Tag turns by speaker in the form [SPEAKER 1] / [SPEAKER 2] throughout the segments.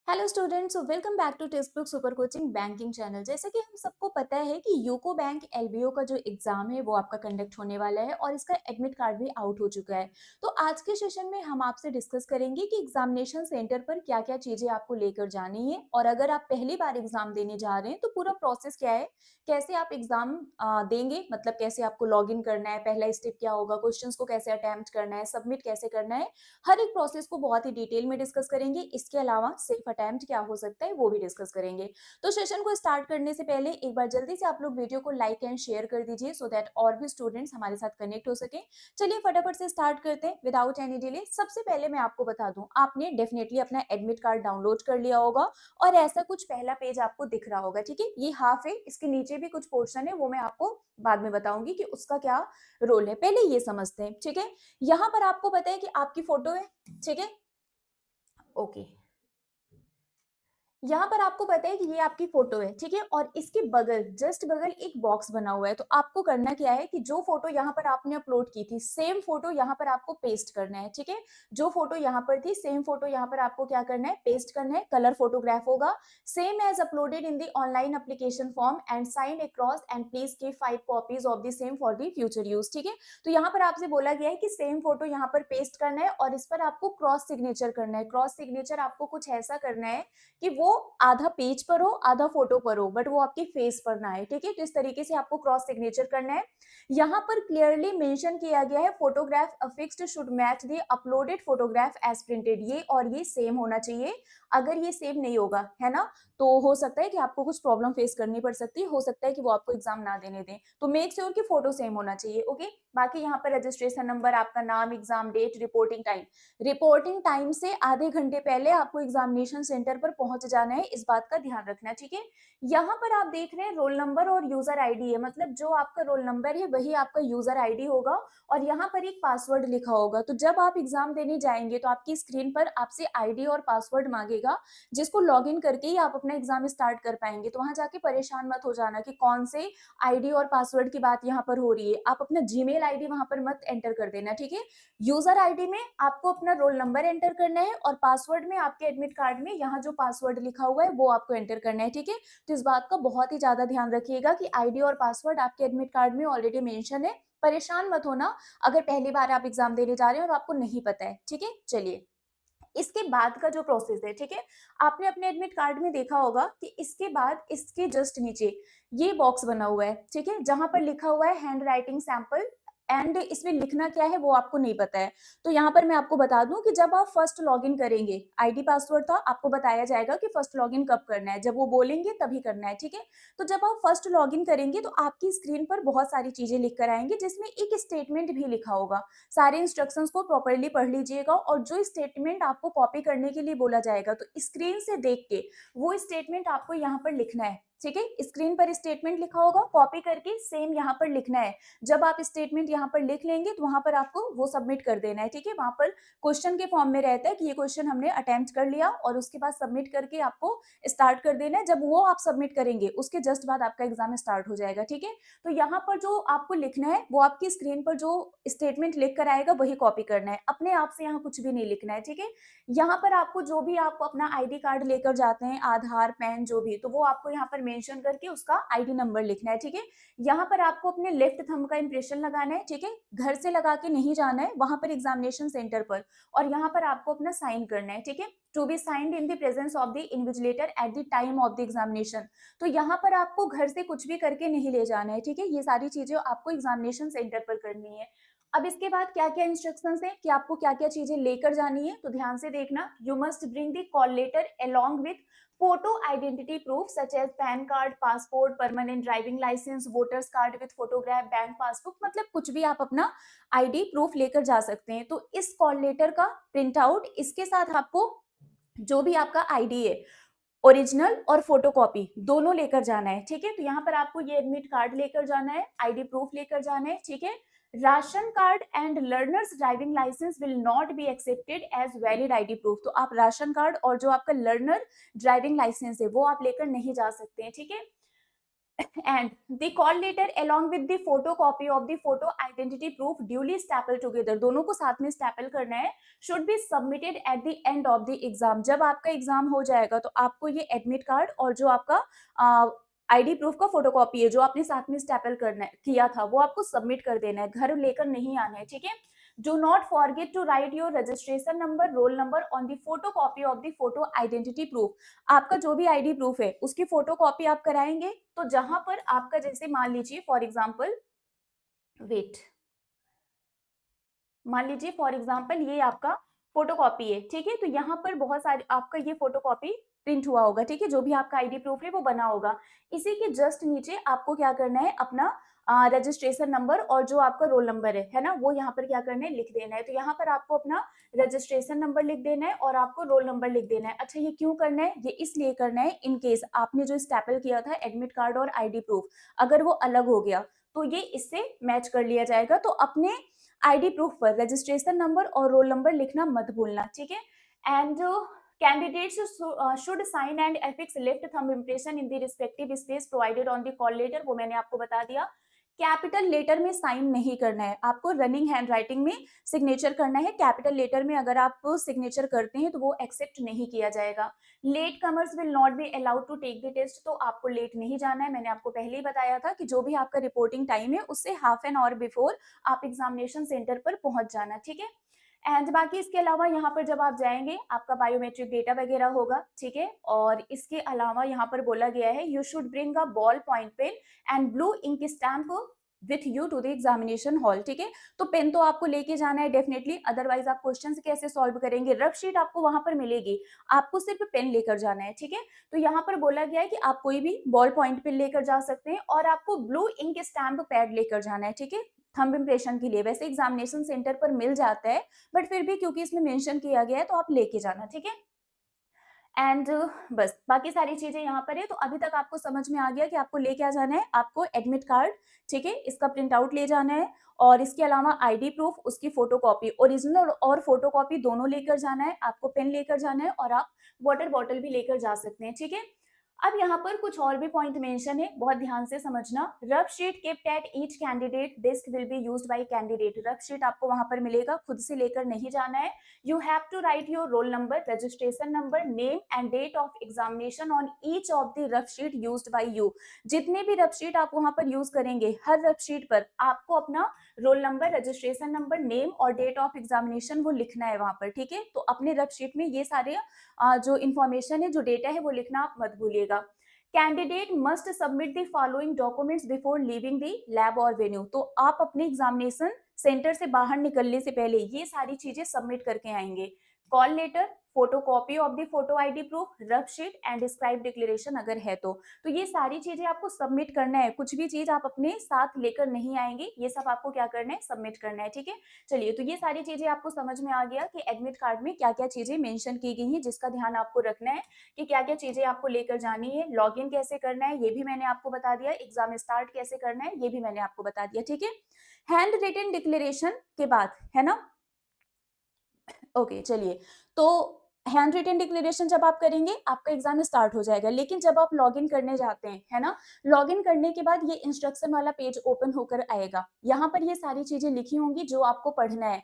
[SPEAKER 1] Hello students, welcome back to textbook super coaching banking channel. जैसे कि हम सबको पता है कि यूको बैंक एलबीओ का जो एग्जाम है वो आपका कंडक्ट होने वाला है और इसका एडमिट कार्ड भी आउट हो चुका है। तो आज के सेशन में हम आपसे डिस्कस करेंगे कि एग्जामिनेशन सेंटर पर क्या क्या चीजें आपको लेकर जानी है, और अगर आप पहली बार एग्जाम देने जा रहे हैं तो पूरा प्रोसेस क्या है, कैसे आप एग्जाम देंगे, मतलब कैसे आपको लॉग इन करना है, पहला स्टेप क्या होगा, क्वेश्चंस को कैसे अटेम्प्ट करना है, सबमिट कैसे करना है। हर एक प्रोसेस को बहुत ही डिटेल में डिस्कस करेंगे। इसके अलावा सेफ अटेम्प्ट क्या हो सकता है वो भी डिस्कस करेंगे। तो सेशन को स्टार्ट करने से पहले एक बार जल्दी से आप लोग वीडियो को लाइक एंड शेयर कर दीजिए सो दैट और भी स्टूडेंट्स हमारे साथ कनेक्ट हो सके। चलिए फटाफट से स्टार्ट करते हैं विदाउट एनी डिले। सबसे पहले मैं आपको बता दूं, आपने डेफिनेटली अपना एडमिट कार्ड डाउनलोड कर लिया होगा और ऐसा कुछ पहला पेज आपको दिख रहा होगा। ठीक है, ये हाफ है, इसके नीचे भी कुछ पोर्शन है, वो मैं आपको बाद में बताऊंगी कि उसका क्या रोल है। पहले ये समझते हैं। ठीक है, यहाँ पर आपको पता है कि आपकी फोटो है। ठीक है, ओके, यहाँ पर आपको पता है कि ये आपकी फोटो है। ठीक है, और इसके बगल, जस्ट बगल एक बॉक्स बना हुआ है। तो आपको करना क्या है कि जो फोटो यहाँ पर आपने अपलोड की थी सेम फोटो यहाँ पर आपको पेस्ट करना है। ठीक है, जो फोटो यहाँ पर थी सेम फोटो यहाँ पर आपको क्या करना है, पेस्ट करना है। कलर फोटोग्राफ होगा, same as uploaded in the online application form and sign across and please keep 5 copies of the same for the future use. ठीक है, तो यहाँ पर आपसे बोला गया है कि सेम फोटो यहाँ पर पेस्ट करना है और इस पर आपको क्रॉस सिग्नेचर करना है। क्रॉस सिग्नेचर आपको कुछ ऐसा करना है कि वो आधा पेज पर हो आधा फोटो पर हो, बट वो आपके फेस पर ना है। ठीक है, तो इस तरीके से आपको क्रॉस सिग्नेचर करना है। यहाँ पर क्लियरली मेंशन किया गया है photograph affixed should match the uploaded photograph as printed. ये और ये सेम होना चाहिए। अगर ये सेम नहीं होगा, है ना, तो हो सकता है कि आपको कुछ प्रॉब्लम फेस करनी पड़ सकती है, हो सकता है कि वो आपको एग्जाम ना देने दें। तो मेक श्योर कि फोटो सेम होना चाहिए। ओके, बाकी यहाँ पर रजिस्ट्रेशन नंबर, आपका नाम, exam date, reporting time. Reporting time से आधे घंटे पहले आपको एग्जामिनेशन सेंटर पर पहुंच जाना है, इस बात का ध्यान रखना है। ठीक है, यहाँ पर आप देख रहे हैं रोल नंबर और यूजर आईडी है, मतलब जो आपका रोल नंबर है वही आपका यूजर आईडी होगा और यहाँ पर एक पासवर्ड लिखा होगा। तो जब आप एग्जाम देने जाएंगे तो आपकी स्क्रीन पर आपसे आईडी और पासवर्ड मांगेगा, जिसको लॉग इन करके ही आप अपना एग्जाम स्टार्ट कर पाएंगे। तो वहां जाके परेशान मत हो जाना कि कौन से आईडी और पासवर्ड की बात यहाँ पर हो रही है। आप अपना जीमेल आईडी वहां पर मत एंटर कर देना। ठीक है, यूजर आईडी में आपको अपना रोल नंबर एंटर करना है और पासवर्ड में आपके एडमिट कार्ड में यहाँ जो पासवर्ड लिखा हुआ है वो आपको एंटर करना है। ठीक है, तो इस बात का बहुत ही ज्यादा ध्यान रखिएगा कि आईडी और पासवर्ड आपके एडमिट कार्ड में ऑलरेडी मेंशन है। परेशान मत होना अगर पहली बार आप एग्जाम देने जा रहे हैं और आपको नहीं पता है। ठीक है, चलिए इसके बाद का जो प्रोसेस है, ठीक है, आपने अपने एडमिट कार्ड में देखा होगा कि इसके बाद इसके जस्ट नीचे ये बॉक्स बना हुआ है। ठीक है, जहां पर लिखा हुआ है हैंड राइटिंग सैंपल एंड इसमें लिखना क्या है वो आपको नहीं पता है। तो यहाँ पर मैं आपको बता दूं कि जब आप फर्स्ट लॉगिन करेंगे, आईडी पासवर्ड था, आपको बताया जाएगा कि फर्स्ट लॉगिन कब करना है, जब वो बोलेंगे तभी करना है। ठीक है, तो जब आप फर्स्ट लॉगिन करेंगे तो आपकी स्क्रीन पर बहुत सारी चीजें लिख कर आएंगे, जिसमें एक स्टेटमेंट भी लिखा होगा। सारे इंस्ट्रक्शंस को प्रॉपर्ली पढ़ लीजिएगा और जो स्टेटमेंट आपको कॉपी करने के लिए बोला जाएगा तो स्क्रीन से देख के वो स्टेटमेंट आपको यहाँ पर लिखना है। ठीक है, स्क्रीन पर स्टेटमेंट लिखा होगा, कॉपी करके सेम यहाँ पर लिखना है। जब आप स्टेटमेंट यहाँ पर लिख लेंगे तो वहां पर आपको वो सबमिट कर देना है। ठीक है, वहां पर क्वेश्चन के फॉर्म में रहता है कि ये क्वेश्चन हमने अटेम्प्ट कर लिया और उसके बाद सबमिट करके आपको स्टार्ट कर देना है। जब वो आप सबमिट करेंगे उसके जस्ट बाद आपका एग्जाम स्टार्ट हो जाएगा। ठीक है, तो यहाँ पर जो आपको लिखना है वो आपकी स्क्रीन पर जो स्टेटमेंट लिख कर आएगा वही कॉपी करना है, अपने आप से यहाँ कुछ भी नहीं लिखना है। ठीक है, यहाँ पर आपको जो भी आप अपना आईडी कार्ड लेकर जाते हैं, आधार, पैन, जो भी, तो वो आपको यहाँ पर मेंशन करके उसका आईडी नंबर लिखना है। ठीक है, यहाँ पर आपको अपने लेफ्ट थंब का इंप्रेशन लगाना है। ठीक है, घर से लगा के नहीं जाना है, वहां पर एग्जामिनेशन सेंटर पर, और यहाँ पर आपको अपना साइन करना है। ठीक है, to be signed in the presence of the invigilator at the time of the examination. तो यहाँ पर आपको घर से कुछ भी करके नहीं ले जाना है। ठीक है, ये सारी चीजें आपको एग्जामिनेशन सेंटर पर करनी है। अब इसके बाद क्या क्या इंस्ट्रक्शंस है कि आपको क्या क्या चीजें लेकर जानी है, तो ध्यान से देखना। You must bring the call letter along with photo identity proof such as PAN card, passport, permanent driving licence, voter's card with photograph, bank passbook, मतलब कुछ भी आप अपना आईडी प्रूफ लेकर जा सकते हैं। तो इस कॉल लेटर का प्रिंट आउट, इसके साथ आपको जो भी आपका आईडी है ओरिजिनल और फोटोकॉपी दोनों लेकर जाना है। ठीक है, तो यहाँ पर आपको ये एडमिट कार्ड लेकर जाना है, आईडी प्रूफ लेकर जाना है। ठीक है, ration card and learner's driving licence will not be accepted as valid ID proof. तो आप राशन कार्ड और जो आपका लर्नर ड्राइविंग लाइसेंस है वो आप लेकर नहीं जा सकते हैं। ठीक है, and the call letter along with the photocopy of the photo identity proof duly stapled together, दोनों को साथ में स्टैपल करना है, should be submitted at the end of the exam। जब आपका एग्जाम हो जाएगा तो आपको ये एडमिट कार्ड और जो आपका आईडी प्रूफ का फोटोकॉपी है जो आपने साथ में स्टैपल करना है किया था वो आपको सबमिट कर देना है, घर लेकर नहीं आना है, ठीक है। Do not forget to write your registration number, roll number on the photocopy of the photo identity proof। आपका जो भी आईडी प्रूफ है उसकी फोटो कॉपी आप कराएंगे तो जहां पर आपका जैसे मान लीजिए फॉर एग्जांपल ये आपका फोटो कॉपी है, ठीक है। तो यहाँ पर बहुत सारे आपका ये फोटो कॉपी प्रिंट हुआ होगा, ठीक है, जो भी आपका आईडी प्रूफ है वो बना होगा। इसी के जस्ट नीचे आपको क्या करना है, अपना रजिस्ट्रेशन नंबर और जो आपका रोल नंबर है ना, वो यहाँ पर क्या करना है, लिख देना है। तो यहाँ पर आपको अपना रजिस्ट्रेशन नंबर लिख देना है और आपको रोल नंबर लिख देना है। अच्छा, ये क्यों करना है, ये इसलिए करना है इन केस आपने जो स्टैपल किया था एडमिट कार्ड और आईडी प्रूफ अगर वो अलग हो गया तो ये इससे मैच कर लिया जाएगा। तो अपने आईडी प्रूफ पर रजिस्ट्रेशन नंबर और रोल नंबर लिखना मत भूलना, ठीक है। And candidates should sign and affix left thumb impression in the respective space provided on the call letter, वो मैंने आपको बता दिया। कैपिटल लेटर में साइन नहीं करना है, आपको रनिंग हैंड राइटिंग में सिग्नेचर करना है। कैपिटल लेटर में अगर आप सिग्नेचर करते हैं तो वो एक्सेप्ट नहीं किया जाएगा। Latecomers will not be allowed to take the test, तो आपको लेट नहीं जाना है। मैंने आपको पहले ही बताया था कि जो भी आपका रिपोर्टिंग टाइम है उससे हाफ एन आवर बिफोर आप एग्जामिनेशन सेंटर पर पहुंच जाना, ठीक है। एंड बाकी इसके अलावा यहाँ पर जब आप जाएंगे आपका बायोमेट्रिक डेटा वगैरह होगा, ठीक है। और इसके अलावा यहाँ पर बोला गया है you should bring a ball point pen and blue ink stamp with you to the examination hall, ठीक है। तो पेन तो आपको लेके जाना है डेफिनेटली, अदरवाइज आप क्वेश्चंस कैसे सॉल्व करेंगे। रफ शीट आपको वहां पर मिलेगी, आपको सिर्फ पेन लेकर जाना है, ठीक है। तो यहाँ पर बोला गया है कि आप कोई भी बॉल पॉइंट पेन लेकर जा सकते हैं और आपको ब्लू इंक स्टैम्प पैड लेकर जाना है, ठीक है, थंब इम्प्रेशन के लिए। वैसे एग्जामिनेशन सेंटर पर मिल जाता है बट फिर भी क्योंकि इसमें मेंशन किया गया है तो आप लेके जाना, ठीक है। एंड बस बाकी सारी चीजें यहाँ पर है। तो अभी तक आपको समझ में आ गया कि आपको ले क्या जाना है, आपको एडमिट कार्ड, ठीक है, इसका प्रिंट आउट ले जाना है और इसके अलावा आईडी प्रूफ, उसकी फोटोकॉपी, ओरिजिनल और फोटोकॉपी दोनों लेकर जाना है। आपको पेन लेकर जाना है और आप वाटर बॉटल भी लेकर जा सकते हैं, ठीक है। अब यहाँ पर कुछ और भी पॉइंट मेंशन है, बहुत ध्यान से समझना। Rough sheet kept at each candidate desk will be used by candidate. Rough sheet आपको वहां पर मिलेगा, खुद से लेकर नहीं जाना है। You have to write your roll number, registration number, name and date of examination on each of the rough sheet used by you. जितने भी रफ शीट आप वहां पर यूज करेंगे हर रफ शीट पर आपको अपना role number, registration number, name और डेट ऑफ एग्जामिनेशन वो लिखना है वहां पर, ठीक है। तो अपने रफ शीट में ये सारे जो इन्फॉर्मेशन है, जो डेटा है वो लिखना आप मत भूलिएगा। Candidate must submit the following documents before leaving the lab और वेन्यू। तो आप अपने एग्जामिनेशन सेंटर से बाहर निकलने से पहले ये सारी चीजें सबमिट करके आएंगे। Call letter, photocopy of the photo ID proof, rough sheet and scribe declaration अगर है तो ये सारी चीजें आपको सबमिट करना है। कुछ भी चीज आप अपने साथ लेकर नहीं आएंगे, ये सब आपको क्या करना है, सबमिट करना है, ठीक है। चलिए, तो ये सारी चीजें आपको समझ में आ गया कि एडमिट कार्ड में क्या क्या चीजें मेंशन की गई हैं जिसका ध्यान आपको रखना है कि क्या क्या चीजें आपको लेकर जानी है। लॉग इन कैसे करना है ये भी मैंने आपको बता दिया, एग्जाम स्टार्ट कैसे करना है ये भी मैंने आपको बता दिया, ठीक है। हैंड रिटन डिक्लेरेशन के बाद, है ना, ओके चलिए। तो हैंड रिटन डिक्लेरेशन जब आप करेंगे आपका एग्जाम स्टार्ट हो जाएगा, लेकिन जब आप लॉगिन करने जाते हैं, है ना, लॉगिन करने के बाद ये इंस्ट्रक्शन वाला पेज ओपन होकर आएगा। यहाँ पर ये सारी चीजें लिखी होंगी जो आपको पढ़ना है।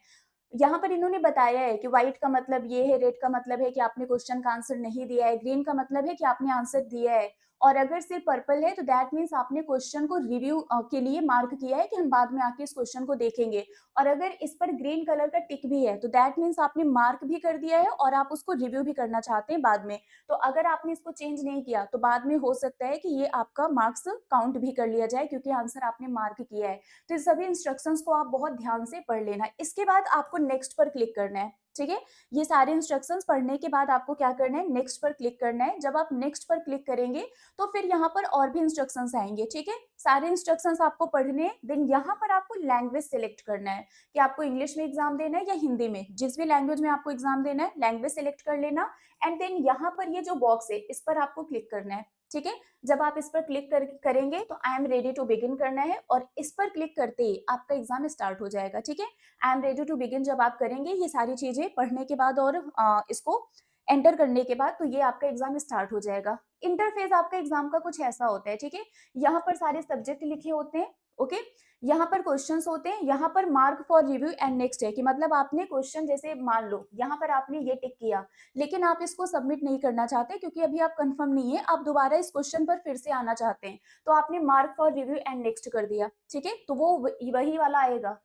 [SPEAKER 1] यहाँ पर इन्होंने बताया है कि व्हाइट का मतलब ये है, रेड का मतलब है कि आपने क्वेश्चन का आंसर नहीं दिया है, ग्रीन का मतलब है कि आपने आंसर दिया है, और अगर सिर्फ पर्पल है तो दैट मीन्स आपने क्वेश्चन को रिव्यू के लिए मार्क किया है कि हम बाद में आके इस क्वेश्चन को देखेंगे। और अगर इस पर ग्रीन कलर का टिक भी है तो दैट मीन्स आपने मार्क भी कर दिया है और आप उसको रिव्यू भी करना चाहते हैं बाद में। तो अगर आपने इसको चेंज नहीं किया तो बाद में हो सकता है कि ये आपका मार्क्स काउंट भी कर लिया जाए क्योंकि आंसर आपने मार्क किया है। तो इन सभी इंस्ट्रक्शंस को आप बहुत ध्यान से पढ़ लेना। इसके बाद आपको नेक्स्ट पर क्लिक करना है, ठीक है। ये सारे इंस्ट्रक्शंस पढ़ने के बाद आपको क्या करना है, नेक्स्ट पर क्लिक करना है। जब आप नेक्स्ट पर क्लिक करेंगे तो फिर यहाँ पर और भी इंस्ट्रक्शंस आएंगे, ठीक है। सारे इंस्ट्रक्शंस आपको पढ़ने, देन यहाँ पर आपको लैंग्वेज सिलेक्ट करना है कि आपको इंग्लिश में एग्जाम देना है या हिंदी में, जिस भी लैंग्वेज में आपको एग्जाम देना है लैंग्वेज सिलेक्ट कर लेना। एंड देन यहाँ पर ये जो बॉक्स है इस पर आपको क्लिक करना है, ठीक है। जब आप इस पर क्लिक करेंगे तो I am ready to begin करना है और इस पर क्लिक करते ही आपका एग्जाम स्टार्ट हो जाएगा, ठीक है। I am ready to begin जब आप करेंगे ये सारी चीजें पढ़ने के बाद और इसको एंटर करने के बाद तो ये आपका एग्जाम स्टार्ट हो जाएगा। इंटरफेस आपका एग्जाम का कुछ ऐसा होता है, ठीक है। यहाँ पर सारे सब्जेक्ट लिखे होते हैं, ओके। यहाँ पर क्वेश्चंस होते हैं, यहाँ पर mark for review and next है कि मतलब आपने क्वेश्चन जैसे मान लो यहाँ पर आपने ये टिक किया, लेकिन आप इसको सबमिट नहीं करना चाहते क्योंकि अभी आप कंफर्म नहीं है, आप दोबारा इस क्वेश्चन पर फिर से आना चाहते हैं, तो आपने mark for review and next कर दिया, ठीक है। तो वो वही वाला आएगा,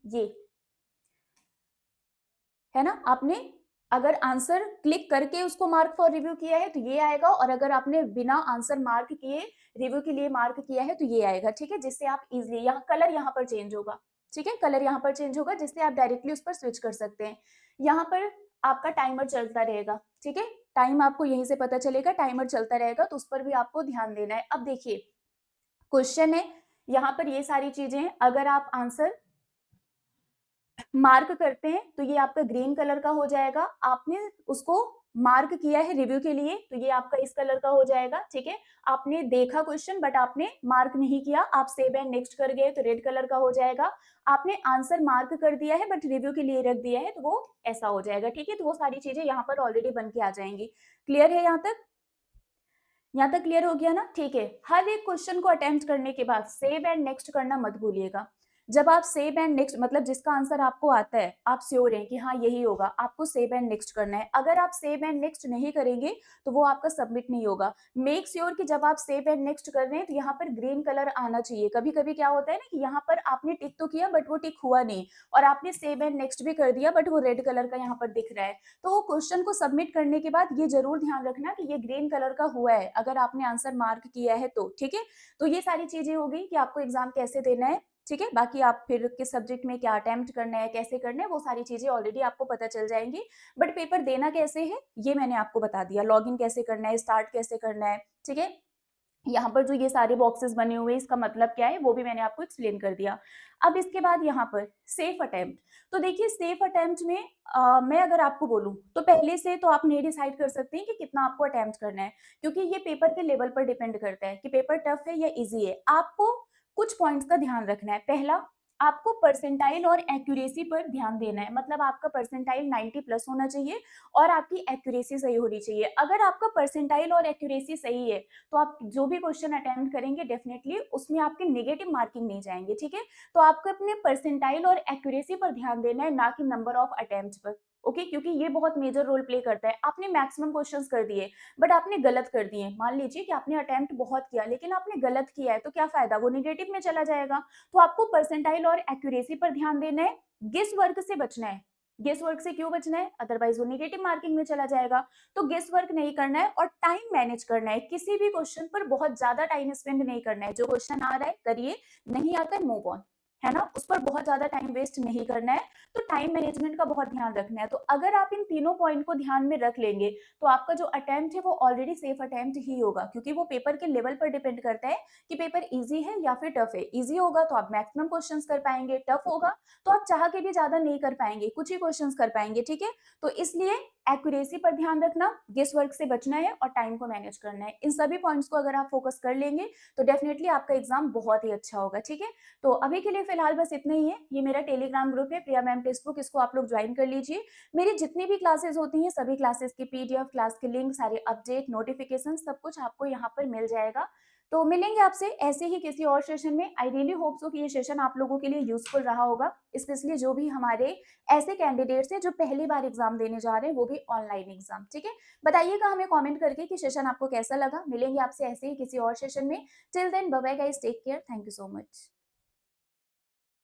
[SPEAKER 1] ये है ना। आपने अगर आंसर क्लिक करके उसको मार्क फॉर रिव्यू किया है तो ये आएगा, और अगर आपने बिना आंसर मार्क किए रिव्यू के लिए मार्क किया है तो ये आएगा, ठीक है। जिससे आप इजिली यहाँ कलर यहाँ पर चेंज होगा, ठीक है, कलर यहाँ पर चेंज होगा, जिससे आप डायरेक्टली उस पर स्विच कर सकते हैं। यहाँ पर आपका टाइमर चलता रहेगा, ठीक है, टाइम आपको यहीं से पता चलेगा, टाइमर चलता रहेगा, तो उस पर भी आपको ध्यान देना है। अब देखिए क्वेश्चन है, यहाँ पर ये सारी चीजें हैं, अगर आप आंसर मार्क करते हैं तो ये आपका ग्रीन कलर का हो जाएगा, आपने उसको मार्क किया है रिव्यू के लिए तो ये आपका इस कलर का हो जाएगा, ठीक है। आपने देखा क्वेश्चन बट आपने मार्क नहीं किया, आप सेव एंड नेक्स्ट कर गए तो रेड कलर का हो जाएगा। आपने आंसर मार्क कर दिया है बट रिव्यू के लिए रख दिया है तो वो ऐसा हो जाएगा, ठीक है। तो वो सारी चीजें यहाँ पर ऑलरेडी बन के आ जाएंगी। क्लियर है यहाँ तक? यहाँ तक क्लियर हो गया ना, ठीक है। हर एक क्वेश्चन को अटेम्प्ट करने के बाद सेव एंड नेक्स्ट करना मत भूलिएगा। जब आप सेव एंड नेक्स्ट मतलब जिसका आंसर आपको आता है, आप श्योर हैं कि हाँ यही होगा, आपको सेव एंड नेक्स्ट करना है। अगर आप सेव एंड नेक्स्ट नहीं करेंगे तो वो आपका सबमिट नहीं होगा। मेक श्योर कि जब आप सेव एंड नेक्स्ट कर रहे हैं तो यहाँ पर ग्रीन कलर आना चाहिए। कभी कभी क्या होता है ना कि यहाँ पर आपने टिक तो किया बट वो टिक हुआ नहीं, और आपने सेव एंड नेक्स्ट भी कर दिया बट वो रेड कलर का यहाँ पर दिख रहा है। तो वो क्वेश्चन को सबमिट करने के बाद ये जरूर ध्यान रखना कि ये ग्रीन कलर का हुआ है, अगर आपने आंसर मार्क किया है तो, ठीक है। तो ये सारी चीजें हो गई कि आपको एग्जाम कैसे देना है, ठीक है। बाकी आप फिर किस सब्जेक्ट में क्या अटेम्प्ट करना है, कैसे करना है, वो सारी चीजें ऑलरेडी आपको पता चल जाएंगी। बट पेपर देना कैसे है ये मैंने आपको बता दिया, लॉगिन कैसे करना है, स्टार्ट कैसे करना है, ठीक है। यहाँ पर जो ये सारे बॉक्सेस बने हुए हैं इसका मतलब क्या है वो भी मैंने आपको एक्सप्लेन कर दिया। अब इसके बाद यहाँ पर सेफ अटेम्प्ट, तो देखिए सेफ अटेम्प्ट में मैं अगर आपको बोलूं तो पहले से तो आप नहीं डिसाइड कर सकते हैं कि कितना आपको अटेम्प्ट करना है, क्योंकि ये पेपर के लेवल पर डिपेंड करता है कि पेपर टफ है या इजी है। आपको कुछ पॉइंट्स का ध्यान रखना है। पहला, आपको परसेंटाइल और एक्यूरेसी पर ध्यान देना है, मतलब आपका परसेंटाइल 90 प्लस होना चाहिए और आपकी एक्यूरेसी सही होनी चाहिए। अगर आपका परसेंटाइल और एक्यूरेसी सही है तो आप जो भी क्वेश्चन अटेम्प्ट करेंगे डेफिनेटली उसमें आपके नेगेटिव मार्किंग नहीं जाएंगे, ठीक है। तो आपको अपने परसेंटाइल और एक्यूरेसी पर ध्यान देना है, ना कि नंबर ऑफ अटेम्प्ट पर, ओके क्योंकि ये बहुत मेजर रोल प्ले करता है। आपने मैक्सिमम क्वेश्चंस कर दिए बट आपने गलत कर दिए, मान लीजिए कि आपने अटेम्प्ट बहुत किया लेकिन आपने गलत किया है तो क्या फायदा, वो नेगेटिव में चला जाएगा। तो आपको परसेंटाइल और एक्यूरेसी पर ध्यान देना है, गेस वर्क से बचना है। गेस वर्क से क्यों बचना है, अदरवाइज वो नेगेटिव मार्किंग में चला जाएगा। तो गेस वर्क नहीं करना है और टाइम मैनेज करना है। किसी भी क्वेश्चन पर बहुत ज्यादा टाइम स्पेंड नहीं करना है, जो क्वेश्चन आ रहा है करिए, नहीं आता है मूव ऑन, है ना, उस पर बहुत ज्यादा टाइम वेस्ट नहीं करना है। तो टाइम मैनेजमेंट का बहुत ध्यान रखना है। तो अगर आप इन तीनों पॉइंट को ध्यान में रख लेंगे तो आपका जो अटेम्प्ट है वो ऑलरेडी सेफ अटेम्प्ट ही होगा, क्योंकि वो पेपर के लेवल पर डिपेंड करता है कि पेपर इजी है या फिर टफ है। इजी होगा तो आप मैक्सिमम क्वेश्चंस कर पाएंगे, टफ होगा तो आप चाह के भी ज्यादा नहीं कर पाएंगे, कुछ ही क्वेश्चंस कर पाएंगे, ठीक है। तो इसलिए एक्यूरेसी पर ध्यान रखना, गेस वर्क से बचना है और टाइम को मैनेज करना है। इन सभी पॉइंट्स को अगर आप फोकस कर लेंगे तो डेफिनेटली आपका एग्जाम बहुत ही अच्छा होगा, ठीक है। तो अभी के लिए फिलहाल बस इतना ही है। ये मेरा टेलीग्राम ग्रुप है प्रिया मैम टेक्स्ट बुक, इसको आप लोग ज्वाइन कर लीजिए। मेरी जितनी भी क्लासेस होती हैं सभी क्लासेस की पीडीएफ, क्लास के लिंक, सारे अपडेट, नोटिफिकेशन सब कुछ आपको यहाँ पर मिल जाएगा। तो मिलेंगे आपसे ऐसे ही किसी और सेशन में। आई रियली होप सो कि ये सेशन आप लोगों के लिए यूजफुल रहा होगा, स्पेशली जो भी हमारे ऐसे कैंडिडेट्स हैं जो पहली बार एग्जाम देने जा रहे हैं, वो भी ऑनलाइन एग्जाम, ठीक है। बताइएगा हमें कमेंट करके कि सेशन आपको कैसा लगा। मिलेंगे आपसे ऐसे ही किसी और सेशन में। Till then bye bye guys, take care, thank you so much.